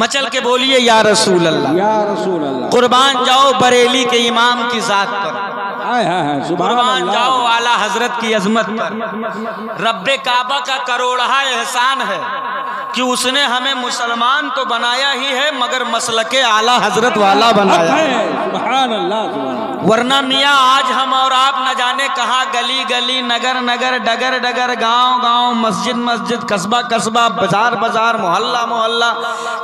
मचल के बोलिए या रसूल अल्लाह, या रसूल अल्लाह। कुर्बान जाओ बरेली के इमाम की जात पर, कुर्बान जाओ आला हजरत की अजमत पर। रब्बे काबा का करोड़हा एहसान है कि उसने हमें मुसलमान तो बनाया ही है मगर मसलके आला हजरत वाला बनाया है। सुभान अल्लाह। वरना मियाँ आज हम और आप न जाने कहाँ गली गली, नगर नगर, डगर डगर, गांव गांव, मस्जिद मस्जिद, कस्बा कस्बा, बाजार बाजार, मोहल्ला मोहल्ला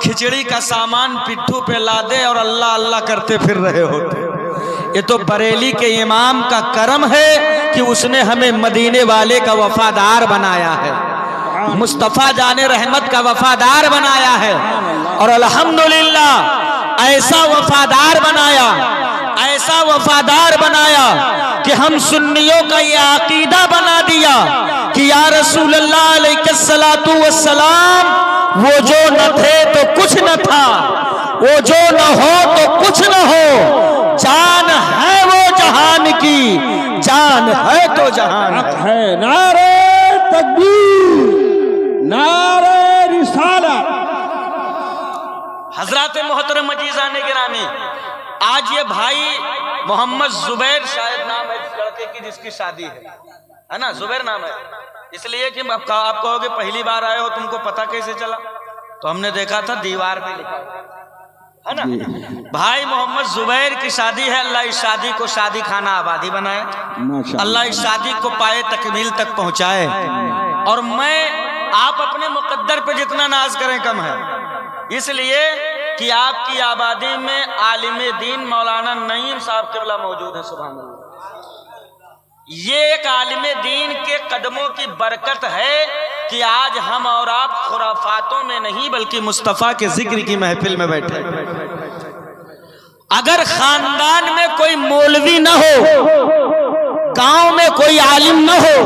खिचड़ी का सामान पिट्ठू पे लादे और अल्लाह अल्लाह करते फिर रहे होते। ये तो बरेली के इमाम का करम है कि उसने हमें मदीने वाले का वफादार बनाया है, मुस्तफ़ा जाने रहमत का वफादार बनाया है। और अल्हम्दुलिल्लाह ऐसा वफादार बनाया, ऐसा वफादार बनाया कि हम सुन्नियों का ये अकीदा बना दिया कि या रसूल अल्लाह अलैहिस्सलातु वस्सलाम, वो जो न थे तो कुछ न था, वो जो न हो तो कुछ न हो, जान है वो जहान की, जान है तो जहान है। नारे तकबीर, नारे रिसालत। हजरत मोहतरम मजीज़ान गिरामी, आज ये भाई मोहम्मद जुबैर शायद नाम है इस लड़के की जिसकी शादी है ना, जुबैर नाम है, इसलिए कि आप कहोगे पहली बार आए हो तुमको पता कैसे चला, तो हमने देखा था दीवार पे लिखा है ना। भाई मोहम्मद जुबैर की शादी है, अल्लाह इस शादी को शादी खाना आबादी बनाए, अल्लाह इस शादी को पाए तकमील तक पहुंचाए। और मैं आप अपने मुकद्दर पे जितना नाज करें कम है, इसलिए कि आपकी आबादी में आलिम दीन मौलाना नईम साहब क़िबला मौजूद है। सुभान अल्लाह। ये एक आलिम दीन के कदमों की बरकत है कि आज हम और आप खुराफातों में नहीं बल्कि मुस्तफ़ा के जिक्र की महफिल में बैठे। अगर खानदान में कोई मौलवी न हो, गांव में कोई आलिम न हो,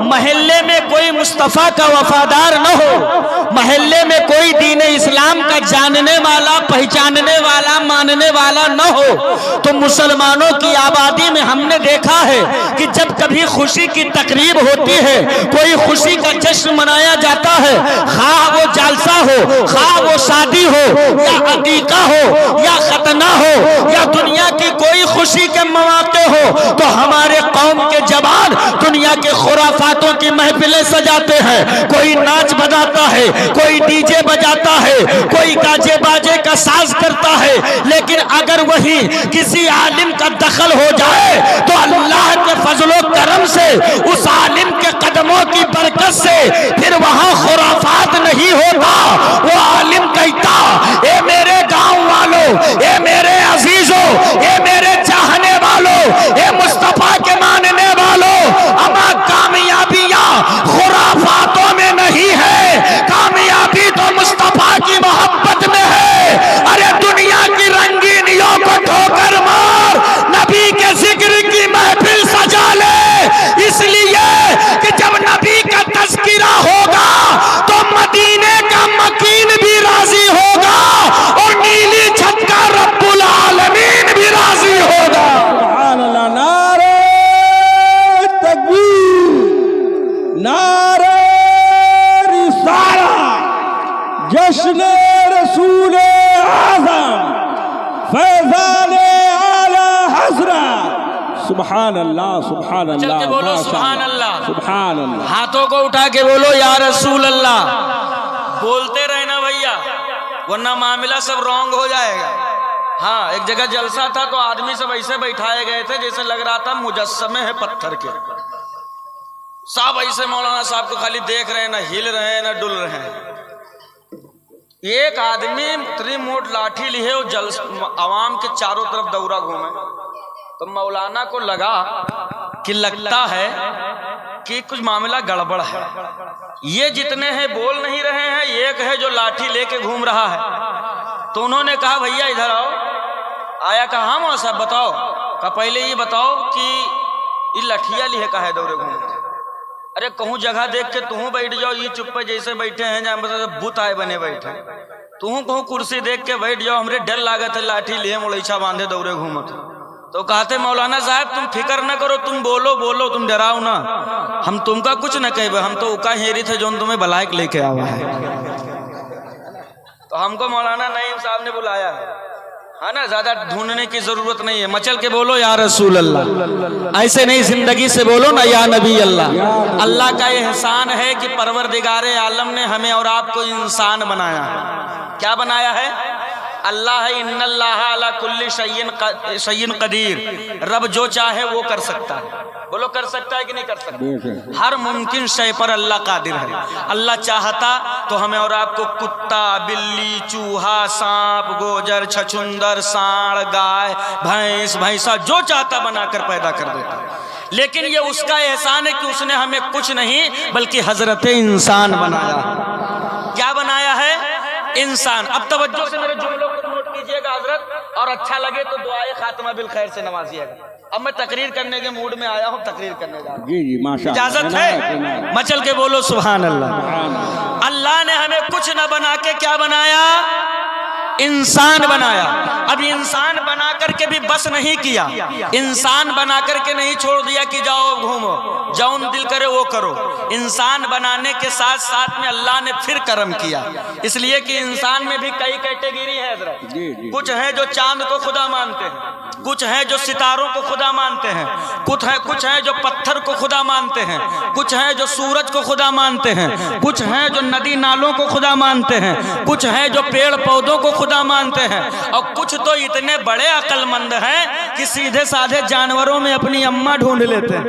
महल्ले में कोई मुस्तफ़ा का वफादार न हो, महल्ले में कोई दीन इस्लाम का जानने वाला, पहचानने वाला, मानने वाला न हो, तो मुसलमानों की आबादी में हमने देखा है कि जब कभी खुशी की तकरीब होती है, कोई खुशी का जश्न मनाया जाता है, खा वो जालसा हो, खा वो शादी हो, या अकीका हो, या खतना हो, या दुनिया की कोई खुशी के मौके हो, तो हमारे कौम के जवान दुनिया के खुराफातों की महफिलें सजाते हैं। कोई नाच बजाता है, कोई डीजे बजाता है, कोई गाजे बाजे का साज करता है, लेकिन अगर वही किसी आलिम का दखल हो जाए तो अल्लाह के फजलो करम से, उस आलिम के कदमों की बरकत से फिर वहां खुराफात नहीं होता। वो आलिम कहता, ए मेरे गांव वालों, ए मेरे अजीजों, ए मेरे चाहने वालों, ए मुस्तफा के मानने वालों, अमा कामयाबियां खुराफातों में नहीं है, कामयाबी तो मुस्तफा की मोहब्बत में है। अरे दुनिया की रंगीनियों को ठोकर मार, नबी के जिक्र की महफिल सजा ले, इसलिए कि जब नबी का तज़किरा होगा तो मदीने का मकीन भी राजी होगा और नीली छत का रब्बुल आलमीन भी राजी होगा। सुभान अल्लाह। नारे तकबीर, नारे रिसालत, जश्न रसूल आज़म, फैज़ान आला हज़रत। सुभान अल्लाह, सुभान चल के अल्लाह, बोलो सुभान अल्लाह, सुभान अल्लाह। हाथों को उठा के बोलो या रसूल अल्लाह। बोलते रहना भैया, वरना मामला सब रॉन्ग हो जाएगा। हाँ, एक जगह जलसा था तो आदमी सब ऐसे बैठाए गए थे जैसे लग रहा था मुजस्समे है पत्थर के, सब ऐसे मौलाना साहब को खाली देख रहे हैं, ना हिल रहे हैं ना डुल रहे हैं। एक आदमी इतनी मोट लाठी लिए और आवाम के चारों तरफ दौरा घूमे, तो मौलाना को लगा कि लगता है कि कुछ मामला गड़बड़ है। ये जितने हैं बोल नहीं रहे हैं, एक है जो लाठी लेके घूम रहा है। तो उन्होंने कहा भैया इधर आओ। आया, कहा हाँ मौलाना साहब बताओ। कहा पहले ये बताओ कि ये लठिया लिए का है दौरे घूमते। अरे कहूँ जगह देख के तू बैठ जाओ, ये चुप्पे जैसे बैठे हैं जहाँ मतलब बुत आए बने बैठे, तू कहूँ कुर्सी देख के बैठ जाओ, हमरे डर लागत है लाठी लिए मुलैछा बांधे दौरे घूमत। तो कहते मौलाना साहब तुम फिक्र न करो, तुम बोलो बोलो, तुम डराओ ना, हम तुमका कुछ न कहे, हम तो उका हेरी थे जो तुम्हें भलायक लेके आवा है। तो तो हमको मौलाना नईम साहब ने बुलाया है ना, ज्यादा ढूंढने की जरूरत नहीं है, मचल के बोलो या रसूल अल्लाह, ऐसे नहीं जिंदगी से बोलो ना या नबी अल्लाह। अल्लाह का एहसान है कि परवरदिगारे आलम ने हमें और आपको इंसान बनाया है। क्या बनाया है? अल्लाह है, इन्नल्लाह अला कुल्ली शय्इन कदीर, रब जो चाहे वो कर सकता है। बोलो कर सकता है कि नहीं कर सकता? हर मुमकिन शय पर अल्लाह कादिर है। अल्लाह चाहता तो हमें और आपको कुत्ता, बिल्ली, चूहा, सांप, गोजर, छछुंदर, सांड, गाय, भैंस, भैंसा जो चाहता बनाकर पैदा कर देता। लेकिन ये उसका एहसान है कि उसने हमें कुछ नहीं बल्कि हजरत इंसान बनाया। क्या बनाया है? इंसान। अब तवज्जो से मेरे जुमलों को नोट कीजिएगा हजरत, और अच्छा लगे तो दुआए खातिमा बिल खैर से नवाजिएगा। अब मैं तकरीर करने के मूड में आया हूँ, तकरीर करने जा रहा हूँ। जी जी माशाअल्लाह। इजाजत है? मचल के बोलो सुभान अल्लाह। अल्लाह ने हमें कुछ न बना के क्या बनाया? इंसान बनाया। अब इंसान बना करके भी बस नहीं किया, इंसान बना करके नहीं छोड़ दिया कि जाओ घूमो, जौन दिल करे वो करो। इंसान बनाने के साथ साथ में अल्लाह ने फिर कर्म किया, इसलिए कि इंसान में भी कई कैटेगरी है हज़रत। कुछ है जो चांद को खुदा मानते हैं, कुछ है जो सितारों को खुदा मानते हैं, कुछ है जो पत्थर को खुदा मानते हैं, कुछ है जो सूरज को खुदा मानते हैं, कुछ है जो नदी नालों को खुदा मानते हैं, कुछ है जो पेड़ पौधों को खुदा मानते हैं, और कुछ तो इतने बड़े अक्लमंद हैं कि सीधे साधे जानवरों में अपनी अम्मा ढूंढ लेते हैं।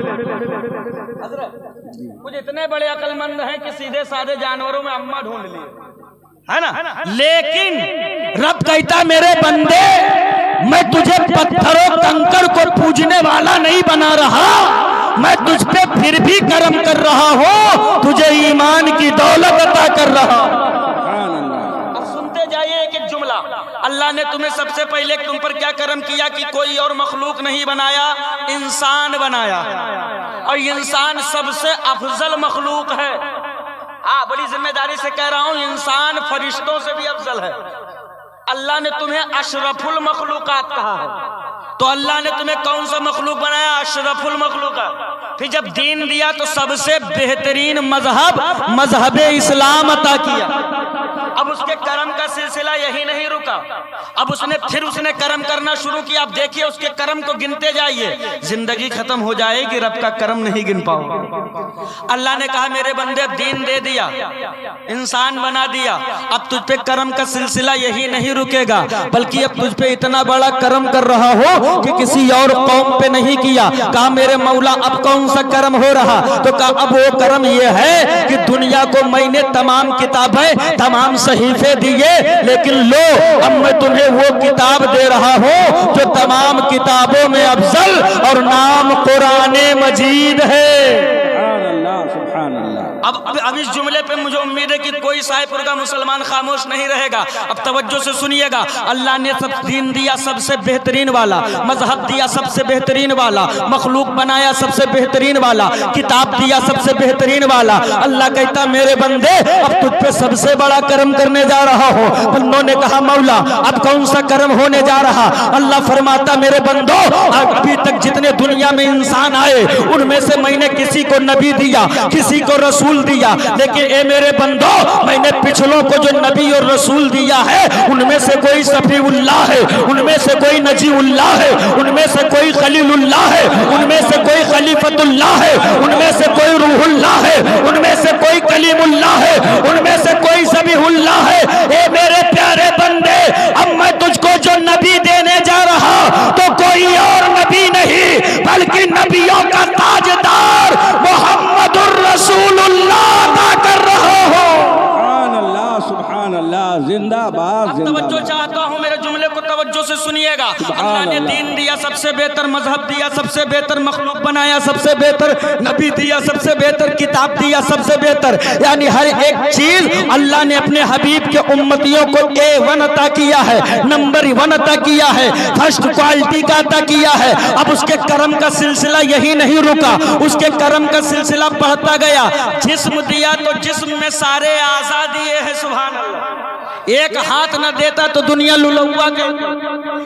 कुछ इतने बड़े अक्लमंद हैं कि सीधे साधे जानवरों में अम्मा ढूंढ लिए, है ना। लेकिन रब कहता मेरे बंदे, मैं तुझे पत्थरों कंकड़ को पूजने वाला नहीं बना रहा, मैं तुझ पे फिर भी कर्म कर रहा हूँ, तुझे ईमान की दौलत अता कर रहा हूँ। अल्लाह ने तुम्हें सबसे पहले तुम पर क्या कर्म किया कि कोई और मखलूक नहीं बनाया, इंसान बनाया, और इंसान सबसे अफजल मखलूक है। हाँ, बड़ी जिम्मेदारी से कह रहा हूं, इंसान फरिश्तों से भी अफजल है। अल्लाह ने तुम्हें अशरफुल मखलूकात कहा है, तो अल्लाह ने तुम्हें कौन सा मखलूक बनाया? अशरफुल मखलूकात। फिर जब दीन दिया तो सबसे बेहतरीन मजहब इस्लाम अता किया। अब उसके कर्म का सिलसिला यही नहीं रुका, अब उसने कर्म करना शुरू किया। अब देखिए उसके कर्म को गिनते जाइए, जिंदगी खत्म हो जाएगी, रब का कर्म नहीं गिन पाओ। अल्लाह ने कहा मेरे बंदे, दीन दे दिया, इंसान बना दिया, अब तुझ पे कर्म का सिलसिला यही नहीं रुकेगा, बल्कि अब तुझ पे इतना बड़ा कर्म कर रहा हो कि किसी और कौम पे नहीं किया। कहा मेरे मौला अब कौन सा कर्म हो रहा? तो कहा अब वो कर्म ये है कि दुनिया को मैंने तमाम किताबें, तमाम सहीफे दिए, लेकिन लो अब मैं तुम्हें वो किताब दे रहा हूँ जो तमाम किताबों में अफजल, और नाम कुराने मजीद है। अब इस जुमले पे मुझे उम्मीद है कि कोई साहिबपुर का मुसलमान खामोश नहीं रहेगा। अब तवज्जो से सुनिएगा, अल्लाह ने सब दीन दिया सबसे बेहतरीन वाला, मजहब दिया सबसे बेहतरीन वाला, मखलूक बनाया सबसे बेहतरीन वाला, किताब दिया सबसे बेहतरीन वाला। अल्लाह कहता मेरे बंदे अब तुझ पे सबसे बड़ा कर्म करने जा रहा हो। बंदों ने कहा मौला अब कौन सा कर्म होने जा रहा? अल्लाह फरमाता मेरे बंदो, अभी तक जितने दुनिया में इंसान आए उनमें से मैंने किसी को नबी दिया, किसी को रसूल दिया, लेकिन ए मेरे बंदो, मैंने पिछलों को जो नबी और रसूल दिया है उनमें से कोई सफीउल्लाह है, उनमें से कोई नजीउल्लाह है, उनमें से कोई खलीलुल्लाह है, उनमें से कोई खलीफतुल्लाह है, उनमें से कोई रूहुल्लाह है, उनमें से कोई कलीमुल्लाह है, उनमें से कोई ज़बीहुल्लाह है। ए मेरे प्यारे बंदे, अब मैं तुझको जो नबी देने जा रहा तो कोई और नबी नहीं बल्कि नबियों का ताजदार मुहम्मदुर रसूलुल्लाह अता कर रहा हो। सुभान अल्लाह, जिंदाबाद। तवज्जो चाहता हूँ, मेरे जुमले को तवज्जो से सुनिएगा। अल्लाह ने दीन दिया सबसे बेहतर, मजहब दिया सबसे बेहतर, मखलूक बनाया सबसे बेहतर, नबी दिया सबसे बेहतर, किताब दिया सबसे बेहतर, यानी हर एक चीज अल्लाह ने अपने हबीब के उम्मतियों को A1 अता किया है, नंबर 1 अता किया है, फर्स्ट क्वालिटी का अता किया है। अब उसके कर्म का सिलसिला यही नहीं रुका, उसके कर्म का सिलसिला बढ़ता गया। जिस्म दिया तो जिस्म में सारे आज़ा दिए हैं, सुभान अल्लाह। एक हाथ न देता तो दुनिया लुलौआ के,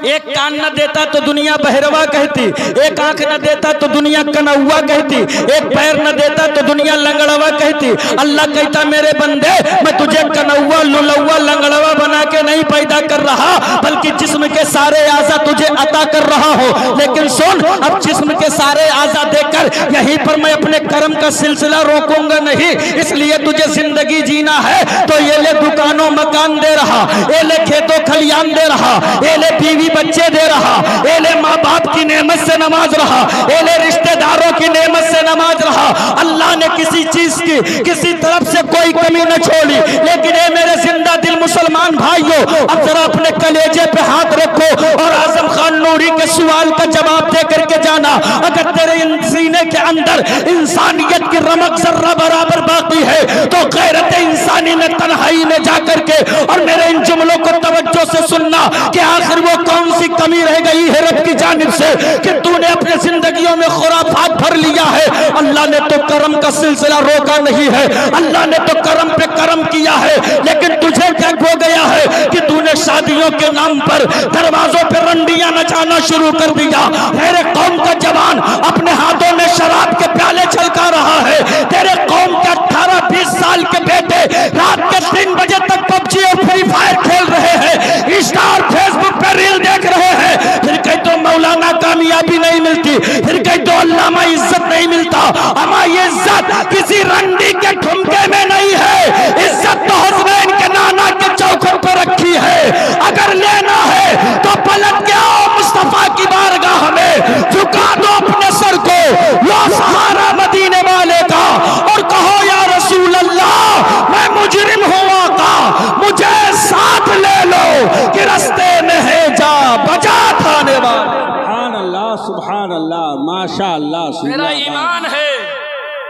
एक कान न देता तो दुनिया बहरवा कहती, एक आंख न देता तो दुनिया कनौवा कहती, एक पैर न देता तो दुनिया लंगड़वा कहती। अल्लाह कहता मेरे बंदे मैं तुझे कनौवा लुलौवा लंगड़वा बना के नहीं पैदा कर रहा, बल्कि जिस्म के सारे आज़ा तुझे अता कर रहा हो। लेकिन सुन, अब जिस्म के सारे आज़ा देकर यहीं पर मैं अपने कर्म का सिलसिला रोकूंगा नहीं। इसलिए तुझे जिंदगी जीना है तो ये ले दुकानों मकान दे रहा, ये ले खेतों खलियान दे रहा, ये ले बीवी बच्चे दे रहा, ये ले माँ बाप की नेमत से नमाज रहा, ये ले रिश्तेदारों की नेमत से नमाज रहा। अल्लाह ने किसी चीज की किसी तरफ से कोई कमी न छोड़ी। लेकिन ये मेरे जिंदा दिल मुसलमान भाइयों, अब जरा अपने कलेजे पे हाथ रखो और आजम खान नूरी के सवाल का जवाब दे करके जाना। अगर तेरे सीने के अंदर इंसानियत की रमक जर्रा बराबर बाकी है तो गैरत इंसानी में तन्हाई में जाकर के और मेरे इन जुमलों को तवज्जो से सुनना कि आखिर वो कौन सी कमी रह गई है रब की जानिब से कि तूने अपने जिंदगियों में खुराफात भर लिया है। अल्लाह ने तो करम का सिलसिला रोका नहीं है, अल्लाह ने तो करम पे करम किया है। लेकिन तुझे क्या हो गया है कि तूने शादियों के नाम पर दरवाजों पे रंडियां नचाना शुरू कर दिया। मेरे कौम का जवान अपने हाथों में शराब के प्याले छलका रहा है। तेरे कौम के 18-20 साल के बेटे रात के 3 बजे तक पबजी और फ्री फायर खेल रहे हैं, इंस्टा और फेसबुक पे रील देख रहे हैं। फिर कहीं तो मौलाना कामयाबी नहीं मिलती, फिर कहीं तो अल्लामा इज्जत नहीं मिलता। अमा ये इज्जत किसी रंडी के ठुमके में नहीं है, इज्जत तो हुसैन के नाना के चौखट पर रखी है। अगर लेना है तो पलट के आओ मुस्तफा की बारगाह में, झुका दो अपने सर को, लो सहारा मदीने वाले का और कहो या रसूल अल्लाह मैं मुजरिम हूँ आका, मुझे साथ ले लो कि रास्ते में है जा बजा थाने वाले। सुभान अल्लाह, सुभान अल्लाह, माशा अल्लाह। मेरा ईमान है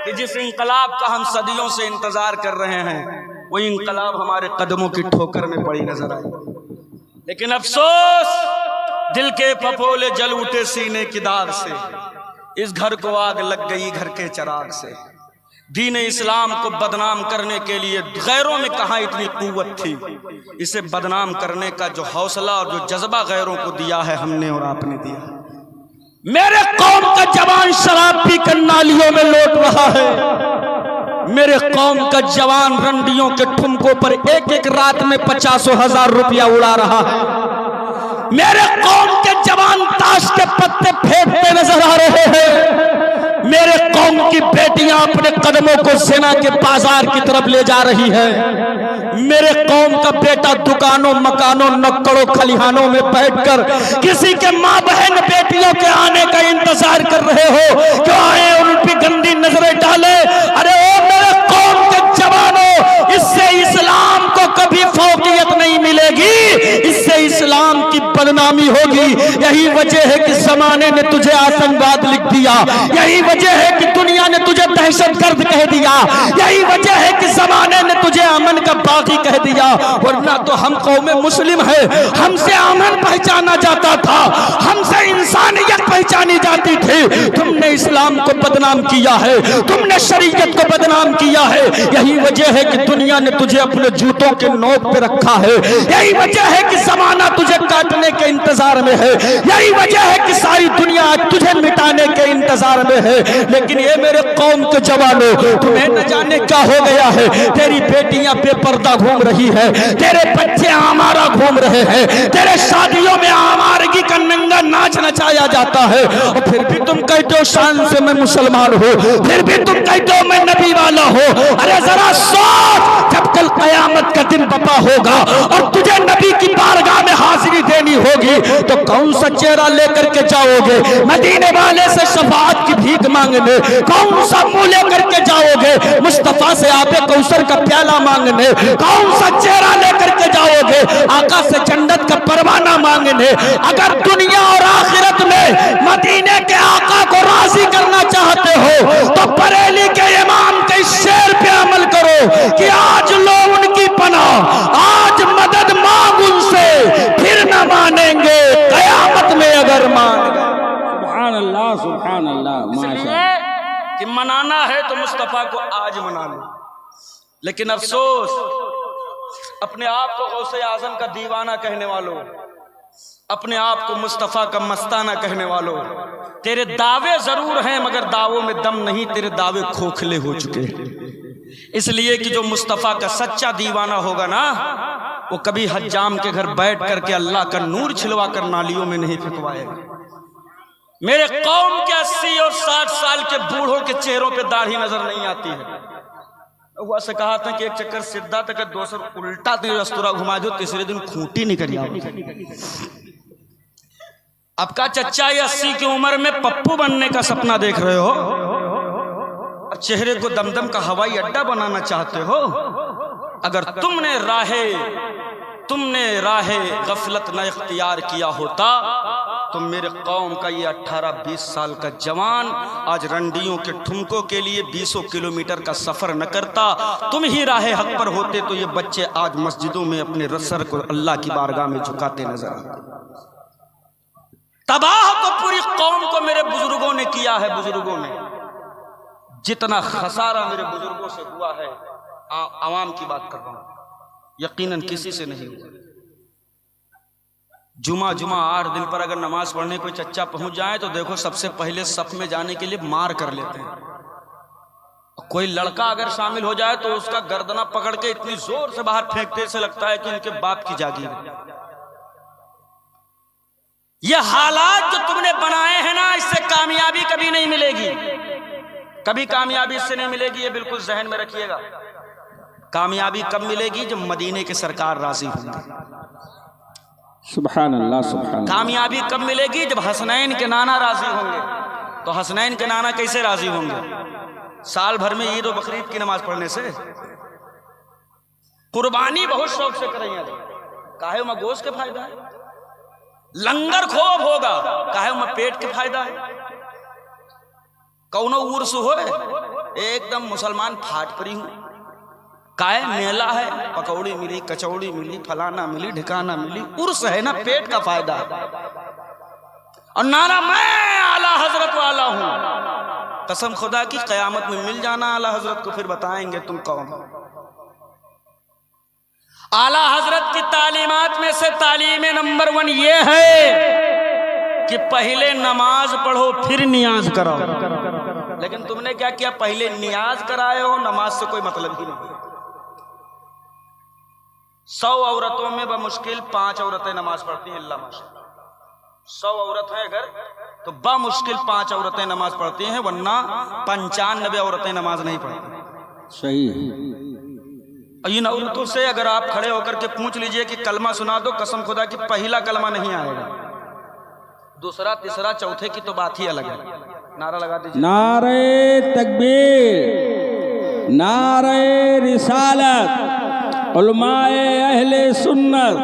कि जिस इंकलाब का हम सदियों से इंतजार कर रहे हैं वो इंकलाब हमारे कदमों की ठोकर में पड़ी नजर आई। लेकिन अफसोस दिल के फफोले जल उठे सीने की दाग से, इस घर को आग लग गई घर के चिराग से। दीन इस्लाम को बदनाम करने के लिए गैरों में कहाँ इतनी कुव्वत थी, इसे बदनाम करने का जो हौसला और जो जज्बा गैरों को दिया है हमने और आपने दिया। मेरे कौम का जवान शराब पी कर नालियों में लौट रहा है, मेरे कौम का जवान रंडियों के ठुमकों पर एक एक रात में 50,000 रुपया उड़ा रहा है। मेरे कौम के जवान ताश के पत्ते फेंकते नजर आ रहे हैं। मेरे कौम की बेटियां अपने कदमों को सेना के बाजार की तरफ ले जा रही है। मेरे कौम का बेटा दुकानों मकानों नक्कड़ों खलिहानों में बैठकर किसी के माँ बहन बेटियों के आने का इंतजार कर रहे हो, जो आए और उन पर गंदी नजरें डाले। अरे ओ मेरे कौम के जवानों, इससे इस्लाम को कभी फौकियत नहीं मिलेगी, इससे इस्लाम की बदनामी होगी। यही वजह है कि जमाने ने तुझे आतंकवाद लिख दिया, यही वजह है कि दुनिया ने तुझे दहशतगर्द कह दिया, यही वजह है कि जमाने ने तुझे अमन का बागी कह दिया। वरना तो हम कौमे मुस्लिम है, हमसे अमन पहचाना जाता था, हमसे इंसानियत पहचानी जाती थी। तुमने इस्लाम को बदनाम किया है, तुमने शरीयत को बदनाम किया है। यही वजह है कि दुनिया ने तुझे अपने जूतों के नोक पे रखा है, यही वजह है कि जमाना तुझे काटने के इंतजार में है, यही वजह है कि सारी दुनिया तुझे मिटाने के इंतजार में है। लेकिन ये मेरे कौम के जवानों, तुम्हें न जाने क्या हो गया है। तेरी बेटियां बेपर्दा घूम रही है, तेरे बच्चे आमारा घूम रहे हैं, तेरे शादियों में आमारगी का नंगा नाच नचाया जाता है। और फिर भी तुम कहते हो शान से मैं मुसलमान हूँ, फिर भी तुम कहते हो मैं नबी वाला हूँ। अरे जरा सोच, जब कल कयामत का दिन बपा होगा और तुझे नबी की बारगाह में हाजिरी देनी होगी तो कौन सा चेहरा लेकर के जाओगे? मदीने वाले से शफाअत की भीख मांगने? कौन सा मुंह लेकर के जाओगे मुस्तफा से आबे कौसर का प्याला मांगने? कौन सा चेहरा लेकर के जाओगे आका से जन्नत का परवाना मांगने? अगर दुनिया और आखिरत में मदीने के आका को राजी करना चाहते हो तो बरेली के इमाम के शेर पे अमल करो कि आज लो उनकी पनाह, आज मदद मांग उनसे, फिर न मानेंगे कयामत में अगर मान गए। सुभान अल्लाह, सुभान अल्लाह, माशा। कि मनाना है तो मुस्तफा को आज मना लो। लेकिन अफसोस अपने आप को गौसे आजम का दीवाना कहने वालों, अपने आप को मुस्तफ़ा का मस्ताना कहने वालों, तेरे दावे जरूर हैं मगर दावों में दम नहीं, तेरे दावे खोखले हो चुके हैं। इसलिए कि जो मुस्तफ़ा का सच्चा दीवाना होगा ना, वो कभी हज्जाम के घर बैठ करके अल्लाह का नूर छिलवा कर नालियों में नहीं फेंकवाएगा। मेरे कौम के 80 और 60 साल के बूढ़ों के चेहरों पे दाढ़ी नजर नहीं आती है। हुआ से कहा था कि एक चक्कर सीधा तक दोसर उल्टा तेरे रस्तुरा घुमा दो, तीसरे दिन खूंटी निकल आओ। अब का चच्चा ये 80 की उम्र में पप्पू बनने का सपना देख रहे हो और चेहरे को दमदम का हवाई अड्डा बनाना चाहते हो। अगर तुमने राहे गफलत न इख्तियार किया होता तो मेरे कौम का ये 18-20 साल का जवान आज रंडियों के ठुमकों के लिए 20 किलोमीटर का सफर न करता। तुम ही राहे हक पर होते तो ये बच्चे आज मस्जिदों में अपने सर को अल्लाह की बारगाह में झुकाते नजर आते। तबाह तो पूरी कौम को मेरे बुजुर्गों ने किया है। बुजुर्गों ने जितना खसारा मेरे बुजुर्गों से हुआ है, आवाम की बात कर रहा हूं, यकीनन किसी से नहीं हुआ। जुमा 8 दिन पर अगर नमाज पढ़ने कोई चच्चा पहुंच जाए तो देखो सबसे पहले सफ में जाने के लिए मार कर लेते हैं। कोई लड़का अगर शामिल हो जाए तो उसका गर्दना पकड़ के इतनी जोर से बाहर फेंकते से लगता है कि इनके बाप की जागीर है। ये हालात जो तुमने बनाए हैं ना, इससे कामयाबी कभी नहीं मिलेगी। कभी कामयाबी इससे नहीं मिलेगी, ये बिल्कुल जहन में रखिएगा। कामयाबी कब मिलेगी? जब मदीने की सरकार राजी होंगे। सुभान अल्लाह, सुभान अल्लाह। कामयाबी कब मिलेगी? जब हसनैन के नाना राजी होंगे। तो हसनैन के नाना कैसे राजी होंगे? साल भर में ईद और बकरीद की नमाज पढ़ने से। कुर्बानी बहुत शौक से करेंगे, काहे में गोश्त के फायदा है। लंगर खूब होगा, काहे में पेट के फायदा है। कौनो उर्स हो एकदम मुसलमान फाट पड़ी हूं, काहे मेला है, पकौड़ी मिली, कचौड़ी मिली, फलाना मिली, ढिकाना मिली, उर्स है ना, पेट का फायदा है। और नारा मैं आला हजरत वाला हूं। कसम खुदा की कयामत में मिल जाना आला हजरत को, फिर बताएंगे तुम कौन हो। आला हजरत की तालीमात में से तालीम नंबर 1 ये है कि पहले नमाज पढ़ो फिर नियाज कराओ। लेकिन तुमने क्या किया? पहले नियाज कराए हो, नमाज से कोई मतलब ही नहीं। 100 औरतों में बमुश्किल 5 औरतें नमाज पढ़ती हैं, अल्लाह माशाअल्लाह। 100 औरत है अगर तो बमुश्किल 5 औरतें नमाज पढ़ती हैं, वरना 95 औरतें नमाज नहीं पढ़ती। सही है। इन औरतों से अगर आप खड़े होकर के पूछ लीजिए कि कलमा सुना दो, कसम खुदा की पहला कलमा नहीं आएगा, दूसरा, तीसरा, चौथे की तो बात ही अलग है। नारा लगा दीजिए। नारे तकबीर, नारे रिसालत, उलमाए अहले सुन्नत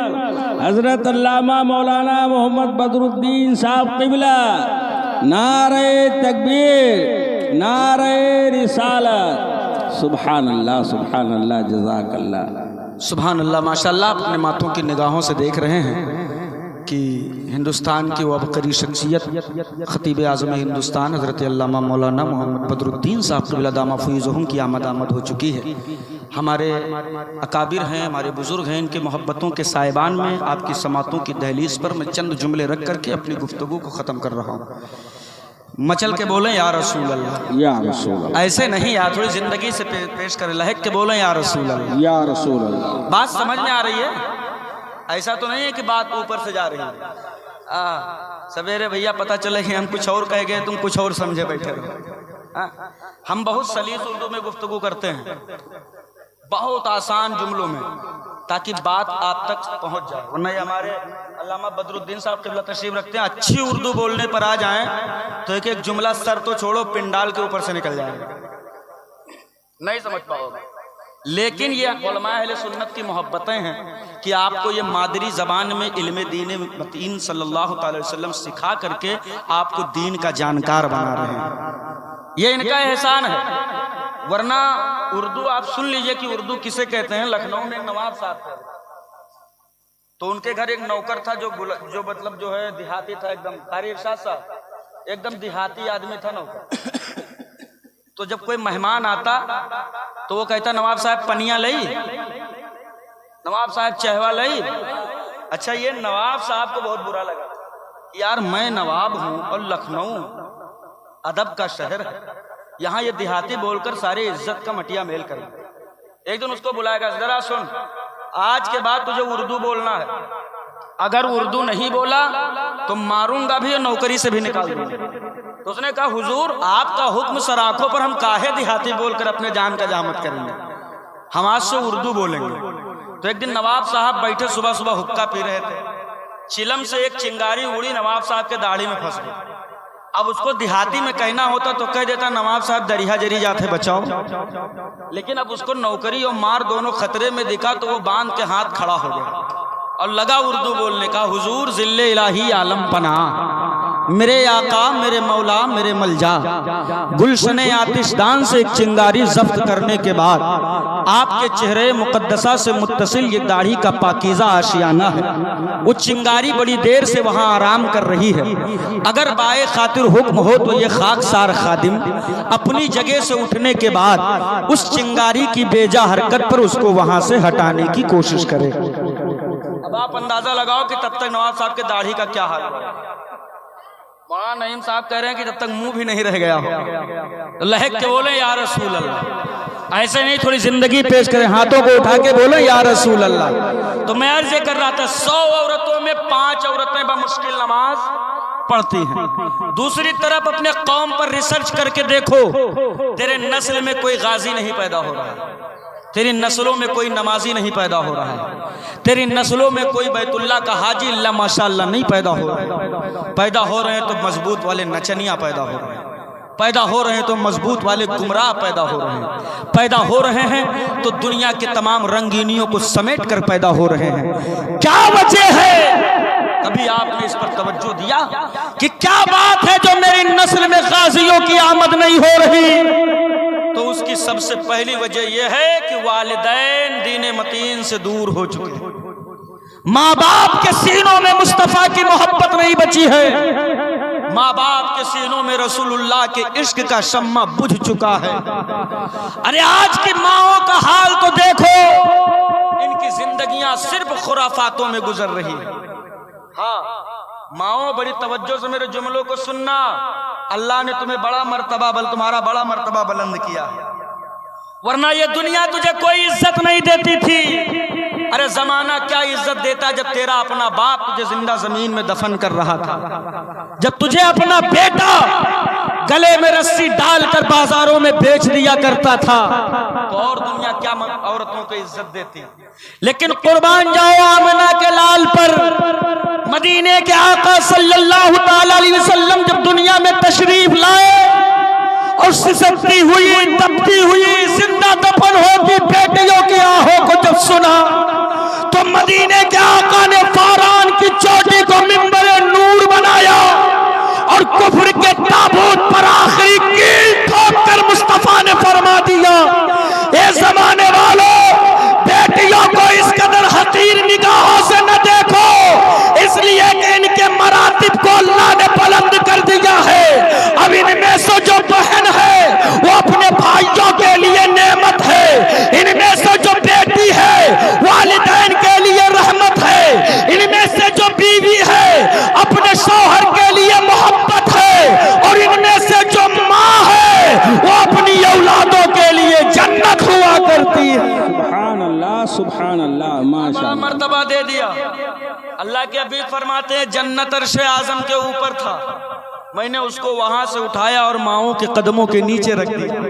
हजरत अल्लामा मौलाना मोहम्मद बदरुद्दीन साहब क़िबला। नारे तकबीर, नारे रिसालत। सुभान अल्लाह, सुभान अल्लाह, जज़ाकल्लाह। सुभान अल्लाह, माशाअल्लाह। अपने मातों की निगाहों से देख रहे हैं कि हिंदुस्तान की वो अबकरी शख्सियत खतीब आज़म हिंदुस्तान हज़रत अल्लामा मौलाना मोहम्मद बदरुद्दीन साहब क़िबला दामा फ़ुयज़हुम की आमद हो चुकी है। हमारे अकाबिर हैं, हमारे बुज़ुर्ग हैं, इनके मोहब्बतों के साइबान में आपकी समातों की दहलीज़ पर मैं चंद जुमले रख करके अपनी गुफ्तगू को ख़त्म कर रहा हूँ। मचल के बोलें या रसूल अल्लाह, या रसूल अल्लाह। ऐसे नहीं यार, थोड़ी जिंदगी से पेश करें, लहक के बोलें या रसूल अल्लाह, या रसूल अल्लाह। बात समझ में आ रही है? ऐसा तो नहीं है कि बात ऊपर से जा रही है। सवेरे भैया पता चले कि हम कुछ और कह गए, तुम कुछ और समझे बैठे रहो। हम बहुत सलीस उर्दू में गुफ्तगू करते हैं, बहुत आसान जुमलों में, ताकि बात आप तक पहुंच जाए। वरना ये हमारे अल्लामा बदरुद्दीन साहब क़िबला तशरीफ रखते हैं, अच्छी उर्दू बोलने पर आ जाएं तो एक एक जुमला सर तो छोड़ो पिंडाल के ऊपर से निकल जाएगा, नहीं समझ पाओगे। लेकिन ये उलमा अहले सुन्नत की मोहब्बतें हैं कि आपको ये मादरी ज़बान में इल्म दीन मतीन सल्लल्लाहु अलैहि वसल्लम सिखा करके आपको दीन का जानकार बना रहे हैं। ये इनका एहसान है। वरना उर्दू आप सुन लीजिए कि उर्दू किसे कहते हैं। लखनऊ में नवाब साहब थे, तो उनके घर एक नौकर था जो मतलब जो है देहाती था, एकदम कारी इरशाद साहब, एकदम देहाती आदमी था नौकर। तो जब कोई मेहमान आता तो वो कहता नवाब साहब पनिया लई, नवाब साहब चहवा लई, अच्छा, ये नवाब साहब को बहुत बुरा लगा कि यार मैं नवाब हूं और लखनऊ अदब का शहर है, यहाँ ये देहाती बोलकर सारी इज्जत का मटिया मेल कर। एक दिन उसको बुलाएगा, जरा सुन, आज के बाद तुझे उर्दू बोलना है, अगर उर्दू नहीं बोला तो मारूंगा भी और नौकरी से भी निकाल दूंगा। तो उसने कहा, हुजूर आपका हुक्म सराखों पर, हम काहे देहाती बोलकर अपने जान का जामत करेंगे, हम आज से उर्दू बोलेंगे। तो एक दिन नवाब साहब बैठे सुबह सुबह हुक्का पी रहे थे, चिलम से एक चिंगारी उड़ी नवाब साहब के दाढ़ी में फंस गई। अब उसको देहाती में कहना होता तो कह देता, नवाब साहब दरिया जरी जाते बचाओ, लेकिन अब उसको नौकरी और मार दोनों खतरे में दिखा तो वो बांध के हाथ खड़ा हो गया और लगा उर्दू बोलने का। हुजूर जिल्ले इलाही आलम पना, मेरे आका मेरे मौला मेरे मलजा, गुलशने आतिशदान से एक चिंगारी जब्त करने के बाद आपके चेहरे मुकद्दसा से मुत्तसिल ये दाढ़ी का पाकीज़ा आशियाना है। वो चिंगारी बड़ी देर से वहाँ आराम कर रही है, अगर बाए खातिर हुक्म हो तो ये खाकसार खादिम अपनी जगह से उठने के बाद उस चिंगारी की बेजा हरकत पर उसको वहाँ से हटाने की कोशिश करे। अब आप अंदाजा लगाओ कि तब तक नवाब साहब के दाढ़ी का क्या हाल है। मौलाना नईम साहब कह रहे हैं कि जब तक मुंह भी नहीं रह गया हो तो लहक के बोले या रसूल अल्लाह, ऐसे नहीं थोड़ी जिंदगी पेश करें, हाथों को उठा के बोले या रसूल अल्लाह। तो मैं अर्ज कर रहा था, 100 औरतों में 5 औरतें बमुश्किल नमाज पढ़ती हैं। दूसरी तरफ अपने कौम पर रिसर्च करके देखो, तेरे नस्ल में कोई गाजी नहीं पैदा हो रहा है, तेरी नस्लों में कोई नमाजी नहीं पैदा हो रहा है, तेरी नस्लों में कोई बैतुल्लाह का हाजी अल्लाह माशाअल्लाह नहीं पैदा हो रहा है। पैदा हो रहे हैं तो मजबूत वाले नचनिया पैदा हो रहे हैं, पैदा हो रहे हैं तो मजबूत वाले गुमराह पैदा हो रहे हैं, पैदा हो रहे हैं तो दुनिया के तमाम रंगीनियों को समेट कर पैदा हो रहे हैं। क्या वजह है? कभी आपने इस पर तवज्जो दिया कि क्या बात है जो मेरी नस्ल में गाजियों की आमद नहीं हो रही? तो उसकी सबसे पहली वजह यह है कि वालिदैन दीन मतीन से दूर हो चुके हैं, माँ बाप के सीनों में मुस्तफा की मोहब्बत नहीं बची है, माँ बाप के सीनों में रसूलुल्लाह के इश्क का शम्मा बुझ चुका है। अरे आज की माओं का हाल तो देखो, इनकी जिंदगियां सिर्फ खुराफातों में गुजर रही है। हाँ माओ, बड़ी तवज्जो से मेरे जुमलों को सुनना, अल्लाह ने तुम्हें बड़ा मर्तबा तुम्हारा बड़ा मर्तबा बुलंद किया, वरना ये दुनिया तुझे कोई इज्जत नहीं देती थी। अरे जमाना क्या इज्जत देता जब तेरा अपना बाप तुझे जिंदा जमीन में दफन कर रहा था, जब तुझे अपना बेटा गले में रस्सी डालकर बाजारों में बेच दिया करता था, तो और दुनिया क्या औरतों को इज्जत देती। लेकिन कुर्बान जाओ आमना के लाल पर, मदीने के आका सल्लल्लाहु ताला अलैहि वसल्लम जब दुनिया में तशरीफ लाए और सिसकती हुई तपती हुई जिंदा दफन होती बेटियों की आहों को जब सुना, तो मदीने के आका ने फारान की चोटी को मिंबर नूर बनाया और कुफ्र के ताबूत पर आखिरी कील ठोक कर मुस्तफा ने फरमा दिया, ये जमाने वालों बेटियों को इस कदर हकीर निगाहों से न देखो, इसलिए कि इनके मरातिब को अल्लाह ने बुलंद कर दिया है। अब इनमें से जो बहन है वो अपने भाइयों के लिए नेमत है, इनमें से जो बेटी है वालिदैन के लिए रहमत है, इनमें से जो बीवी है अपने शौहर के लिए मोहब्बत है, और इनमें से जो माँ है वो अपनी औलादों के लिए जन्नत हुआ करती है। सुभान अल्लाह सुभान अल्लाह, माशाअल्लाह, मर्तबा दे दिया। अल्लाह के हबीब फरमाते हैं जन्नत अर्श आजम के ऊपर था, मैंने उसको वहां से उठाया और माओं के कदमों के नीचे रख दिया।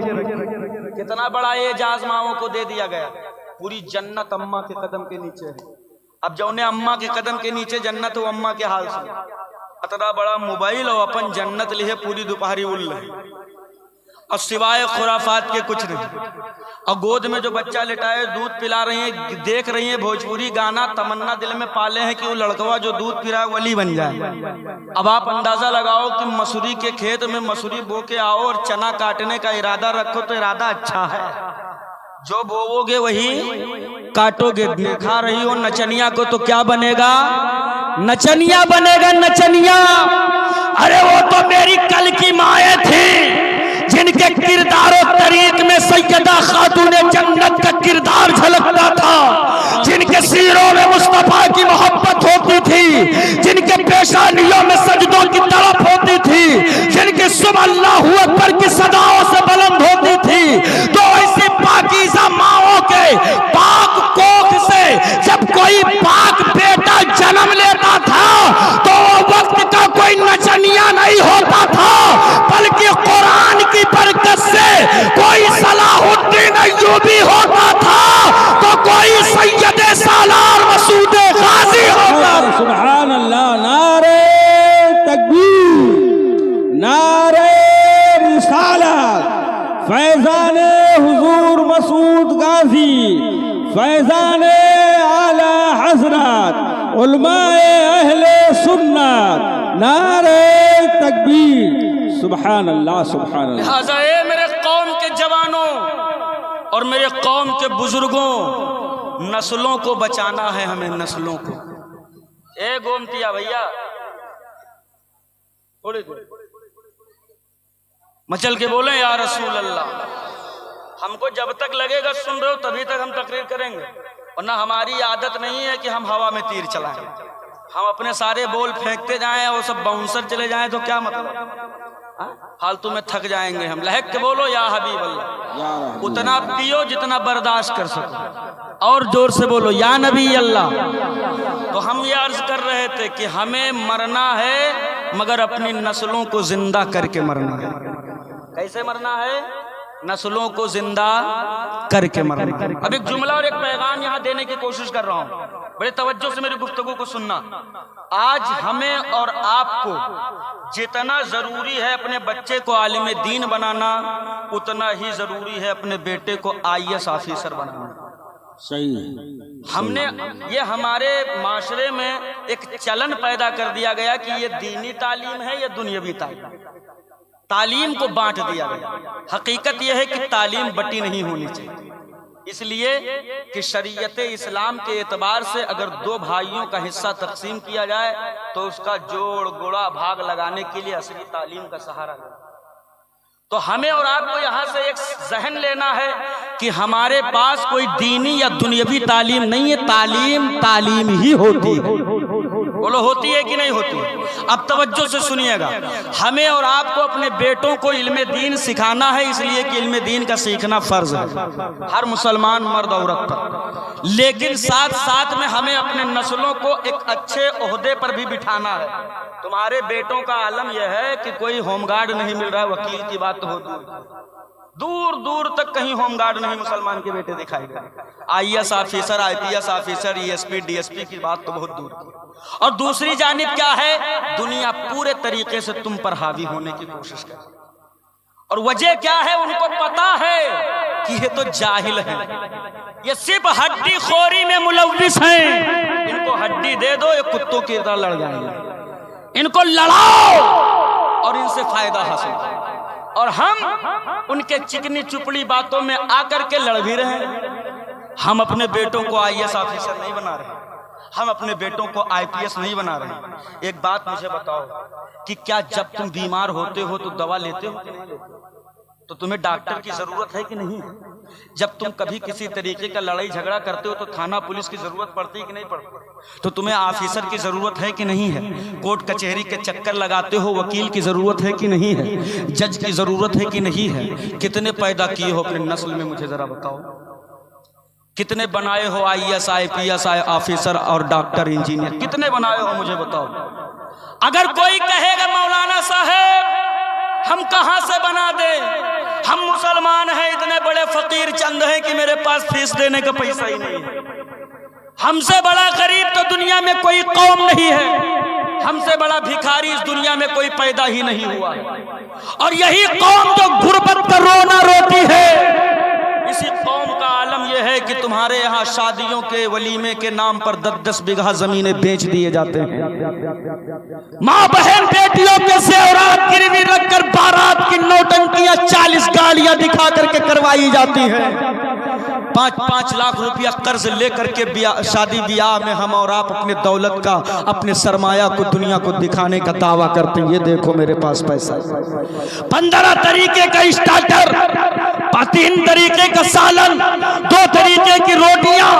कितना बड़ा एजाज माओं को दे दिया गया, पूरी जन्नत अम्मा के कदम के नीचे है। अब जो उन्हें अम्मा के कदम के नीचे जन्नत हो, अम्मा के हाल से इतना बड़ा मोबाइल और अपन जन्नत लिए पूरी दोपहरी उल रहे और सिवाय खुराफात के कुछ नहीं, और गोद में जो बच्चा लेटाए दूध पिला रही है, देख रही है भोजपुरी गाना, तमन्ना दिल में पाले हैं कि वो लड़कवा जो दूध पी रहा है वली बन जाए। अब आप अंदाजा लगाओ कि मसूरी के खेत में मसूरी बो के आओ और चना काटने का इरादा रखो तो इरादा अच्छा है, जो बोओगे वही काटोगे। देखा रही हो नचनिया को तो क्या बनेगा, नचनिया बनेगा, नचनिया। अरे वो तो मेरी कल की माएँ थी जिनके किरदार और तरीक में सैयदा खातून जन्नत का किरदार झलकता था, जिनके सीरों में मुस्तफा की मोहब्बत मोहब्बत होती थी, जिनके पेशानियों में सजदों की तड़प होती थी, जिनकी सुबह अल्लाहू अकबर की सदाओं से बुलंद होती थी, तो ऐसी पाकीज़ा माओं के पाक कोख से जब कोई पाक बेटा जन्म लेता था तो वक्त का कोई नचनिया नहीं होता था, बल्कि कुरान की बरकत से कोई सलाहुद्दीन अय्यूबी होता था, तो कोई सैयद सालार मसूद गाजी होता। सुभान अल्लाह। नारे तकबीर, नारे रिसालत, फैजान हुजूर मसूद गाजी, फैजान आला हजरत, उलमाए अहले सुन्नत, नारे तकबीर। सुभान अल्लाह, सुभान अल्लाह। लिहाजा मेरे कौम के जवानों और मेरे कौम के बुजुर्गों, नस्लों को बचाना है हमें, नस्लों को। ए गोमतिया भैया थोड़ी देर मचल के बोले या रसूल अल्लाह। हमको जब तक लगेगा सुन रहे हो तभी तक हम तकरीर करेंगे, वरना हमारी आदत नहीं है कि हम हवा में तीर चलाएं। हम अपने सारे बोल फेंकते जाएं और सब बाउंसर चले जाएं तो क्या मतलब, फालतू में थक जाएंगे हम। लहक के बोलो या हबीब अल्लाह, उतना पियो जितना बर्दाश्त कर सको, और जोर से बोलो या नबी अल्लाह। तो हम ये अर्ज कर रहे थे कि हमें मरना है मगर अपनी नस्लों को जिंदा करके मरना है। कैसे मरना है? नस्लों को जिंदा करके मरना है। अब एक जुमला और एक पैगाम यहाँ देने की कोशिश कर रहा हूँ, बड़े तवज्जो से मेरी गुफ्तगू को सुनना। आज हमें और आपको जितना जरूरी है अपने बच्चे को आलिम दीन बनाना, उतना ही जरूरी है अपने बेटे को IAS ऑफिसर बनाना। सही है। हमने ये हमारे माशरे में एक चलन पैदा कर दिया गया कि ये दीनी तालीम है या दुनियावी तालीम। तालीम को बांट दिया गया। हकीकत यह है कि तालीम बटी नहीं होनी चाहिए, इसलिए कि शरीयत इस्लाम के एतबार से अगर दो भाइयों का हिस्सा तकसीम किया जाए तो उसका जोड़ गुणा भाग लगाने के लिए असली तालीम का सहारा लेना। तो हमें और आपको यहाँ से एक जहन लेना है कि हमारे पास कोई दीनी या दुनियावी तालीम नहीं है, तालीम ही होती है। बोलो होती है कि नहीं होती है? अब तवज्जो से सुनिएगा, हमें और आपको अपने बेटों को इल्म दीन सिखाना है, इसलिए कि इल्म दीन का सीखना फर्ज है हर मुसलमान मर्द औरत पर। लेकिन साथ साथ में हमें अपने नस्लों को एक अच्छे ओहदे पर भी बिठाना है। तुम्हारे बेटों का आलम यह है कि कोई होमगार्ड नहीं मिल रहा है, वकील की बात तो हो दूर दूर तक कहीं होमगार्ड नहीं मुसलमान के बेटे दिखाई गए। IAS officer, IPS officer, ESP DSP की बात तो बहुत दूर की। और दूसरी जानिब क्या है, दुनिया पूरे तरीके से तुम पर हावी होने की कोशिश कर, और वजह क्या है, उनको पता है कि ये तो जाहिल है, ये सिर्फ हड्डी खोरी में मुलव्विस हैं। इनको हड्डी दे दो, ये कुत्तों की तरह लड़ जाएंगे। इनको लड़ाओ और इनसे फायदा हासिल करो। और हम उनके चिकनी चुपड़ी बातों में आकर के लड़ भी रहे हैं। हम अपने बेटों को IAS ऑफिसर नहीं बना रहे, हम अपने बेटों को IPS नहीं बना रहे। एक बात मुझे बताओ कि क्या जब तुम बीमार होते हो तो दवा लेते हो कि नहीं लेते हो? तो तुम्हें डॉक्टर की जरूरत है कि नहीं? जब तुम कभी किसी तरीके का लड़ाई झगड़ा करते हो तो थाना पुलिस की जरूरत पड़ती है कि नहीं पड़ती? तो तुम्हें ऑफिसर की जरूरत है कि नहीं है? कोर्ट कचहरी के चक्कर लगाते हो, वकील की जरूरत है कि नहीं है? जज की जरूरत है कि नहीं है? कितने पैदा किए हो अपने नस्ल में, मुझे जरा बताओ। कितने बनाए हो IAS IPS ऑफिसर और डॉक्टर इंजीनियर, कितने बनाए हो मुझे बताओ। अगर कोई कहेगा मौलाना साहब हम कहां से बना दें, हम मुसलमान हैं, इतने बड़े फकीर चंद हैं कि मेरे पास फीस देने का पैसा ही नहीं है, हमसे बड़ा गरीब तो दुनिया में कोई कौम नहीं है, हमसे बड़ा भिखारी इस दुनिया में कोई पैदा ही नहीं हुआ है। और यही कौम जो गुर्बत पर रोना रोती है, इसी कौम का आलम यह है कि तुम्हारे यहाँ शादियों के वलीमे के नाम पर 10-10 बीघा जमीनें बेच दिए जाते हैं। माँ बहन बेटियों के ज़ेवरात गिरवी रखकर बारात की नौटंकियां 40 गाड़ियां दिखा करके करवाई जाती है। 5-5 लाख रुपया कर्ज लेकर के शादी ब्याह में हम और आप अपने दौलत का, अपने सरमाया को दुनिया को दिखाने का दावा करते हैं। ये देखो मेरे पास पैसा है, 15 तरीके का स्टार्टर, 3 तरीके का सालन, 2 तरीके की रोटियां,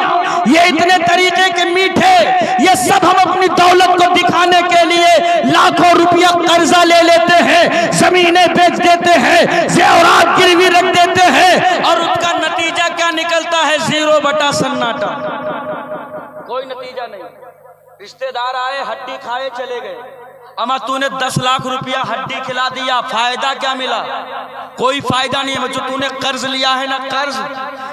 ये इतने तरीके के मीठे, ये सब हम अपनी दौलत को दिखाने के लिए लाखों रुपया कर्जा ले लेते हैं, जमीनें बेच देते हैं, जेवरात गिरवी रख देते हैं, और उसका नतीजा क्या निकलता है? 0 बटा सन्नाटा, कोई नतीजा नहीं। रिश्तेदार आए, हड्डी खाए चले गए। अमा तूने 10 लाख रुपया हड्डी खिला दिया, फायदा क्या मिला? कोई फायदा नहीं है। जो तूने कर्ज लिया है ना, कर्ज,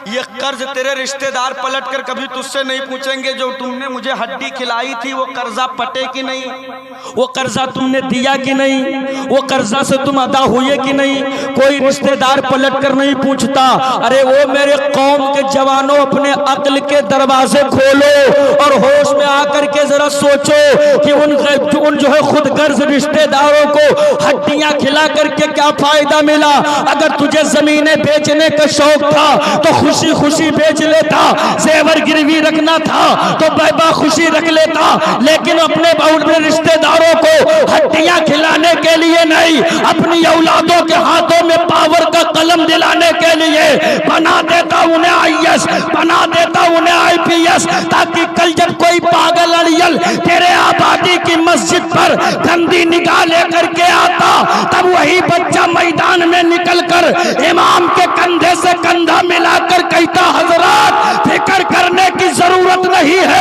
ये कर्ज तेरे रिश्तेदार पलट कर कभी तुझसे नहीं पूछेंगे जो तुमने मुझे हड्डी खिलाई थी वो कर्जा पटे कि नहीं, वो कर्जा तुमने दिया कि नहीं, वो कर्जा से तुम अदा हुए कि नहीं, कोई रिश्तेदार पलट कर नहीं पूछता। अरे वो मेरे कौम के जवानों, अपने अक्ल के दरवाजे खोलो और होश में आकर के जरा सोचो कि उन जो है खुद गर्ज रिश्तेदारों को हड्डियां खिला करके क्या फायदा मिला? अगर तुझे जमीनें बेचने का शौक था तो खुशी खुशी बेच लेता, जेवर गिरवी रखना था तो बेबा खुशी रख लेता, लेकिन अपने रिश्तेदारों को हड्डियां खिलाने के लिए नहीं, अपनी औलादों के हाथों में पावर का कलम दिलाने के लिए बना देता उन्हें IAS, बना देता उन्हें IPS, ताकि कल जब कोई पागल अड़ियल तेरे आबादी की मस्जिद पर गंदी निगाह लेकर के आता, तब वही बच्चा मैदान में निकलकर इमाम के कंधे से कंधा मिलाकर कहता, हजरात फिक्र करने की जरूरत नहीं है,